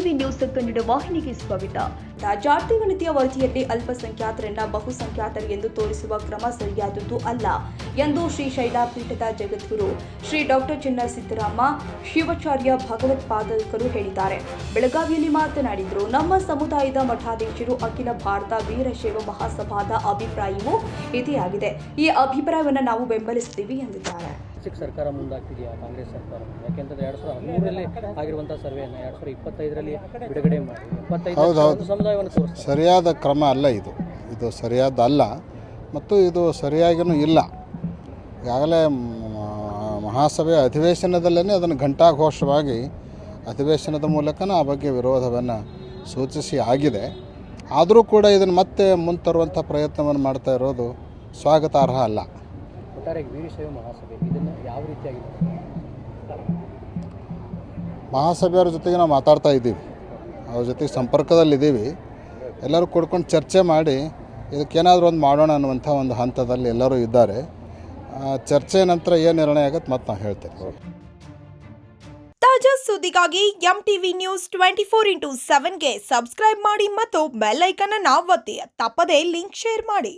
MTV news Kannada ವಾಹಿನಿಗೆ ಸ್ವಾಗತ. ಜಾತಿ ಗಣತಿಯ ವರದಿಯಲ್ಲಿ ಅಲ್ಪಸಂಖ್ಯಾತರನ್ನ ಬಹುಸಂಖ್ಯಾತರು ಎಂದು ತೋರಿಸುವ ಕ್ರಮ ಸರಿಯಾದದ್ದು ಅಲ್ಲ ಎಂದು ಶ್ರೀ ಶೈಲಾಪೀಠದ ಜಗದ್ಗುರು ಶ್ರೀ ಡಾಕ್ಟರ್ ಚನ್ನಸಿದ್ದರಾಮ ಶಿವಾಚಾರ್ಯ ಭಗವತ್ಪಾದಕರು ಹೇಳಿದ್ದಾರೆ. ಬೆಳಗಾವಿಯಲ್ಲಿ ಮಾತನಾಡಿದರು. ನಮ್ಮ ಸಮುದಾಯದ ಮಠಾಧೀಶರು ಅಖಿಲ ಭಾರತ ವೀರಶೈವ ಮಹಾಸಭಾದ ಅಭಿಪ್ರಾಯವೂ ಇದೇ ಆಗಿದೆ. ಈ ಅಭಿಪ್ರಾಯವನ್ನು ನಾವು ಬೆಂಬಲಿಸುತ್ತೀವಿ ಎಂದಿದ್ದಾರೆ. ಸರ್ಕಾರ ಮುಂದಾಗ್ತಿದೆಯಾ ಕಾಂಗ್ರೆಸ್ ಸರ್ಕಾರ? ಯಾಕೆಂತಂದ್ರೆ 2013ರಲ್ಲಿ ಆಗಿರುವಂತಹ ಸರ್ವೆಯನ್ನು 2025ರಲ್ಲಿ ಬಿಡುಗಡೆ ಮಾಡಿ 75 ಸಮುದಾಯವನ್ನು ತೋರಿಸ್ತಾರೆ. ಸರಿಯಾದ ಕ್ರಮ ಅಲ್ಲ ಇದು ಸರಿಯಾದ ಅಲ್ಲ ಮತ್ತು ಇದು ಸರಿಯಾಗಿಯೂ ಇಲ್ಲ. ಈಗಾಗಲೇ ಮಹಾಸಭೆಯ ಅಧಿವೇಶನದಲ್ಲೇ ಅದನ್ನು ಘಂಟಾಘೋಷವಾಗಿ ಅಧಿವೇಶನದ ಮೂಲಕನೇ ಆ ಬಗ್ಗೆ ವಿರೋಧವನ್ನು ಸೂಚಿಸಿ ಆಗಿದೆ. ಆದರೂ ಕೂಡ ಇದನ್ನು ಮತ್ತೆ ಮುಂತರುವಂಥ ಪ್ರಯತ್ನವನ್ನು ಮಾಡ್ತಾ ಇರೋದು ಸ್ವಾಗತಾರ್ಹ ಅಲ್ಲ. ಒಟ್ಟಾರೆ ವೀರಶೈವ ಮಹಾಸಭೆ ಇದನ್ನು ಯಾವ ರೀತಿಯಾಗಿ ಮಹಾಸಭೆಯವ್ರ ಜೊತೆಗೆ ನಾವು ಮಾತಾಡ್ತಾ ಇದ್ದೀವಿ, ಅವ್ರ ಜೊತೆಗೆ ಸಂಪರ್ಕದಲ್ಲಿದ್ದೀವಿ. ಎಲ್ಲರೂ ಕೂಡ್ಕೊಂಡು ಚರ್ಚೆ ಮಾಡಿ ಇದಕ್ಕೇನಾದರೂ ಒಂದು ಮಾಡೋಣ ಅನ್ನುವಂಥ ಒಂದು ಹಂತದಲ್ಲಿ ಎಲ್ಲರೂ ಇದ್ದಾರೆ. ಚರ್ಚೆ ನಂತರ ಏನು ನಿರ್ಣಯ ಆಗುತ್ತೆ ಮತ್ತೆ ನಾವು ಹೇಳ್ತೇವೆ. ತಾಜಾ ಸುದ್ದಿಗಾಗಿ ಎಂಟಿವಿ ನ್ಯೂಸ್ 24x7ಗೆ ಸಬ್ಸ್ಕ್ರೈಬ್ ಮಾಡಿ ಮತ್ತು ಬೆಲ್ ಐಕಾನ್ ಅನ್ನು ಒತ್ತಿ. ತಪ್ಪದೇ ಲಿಂಕ್ ಶೇರ್ ಮಾಡಿ.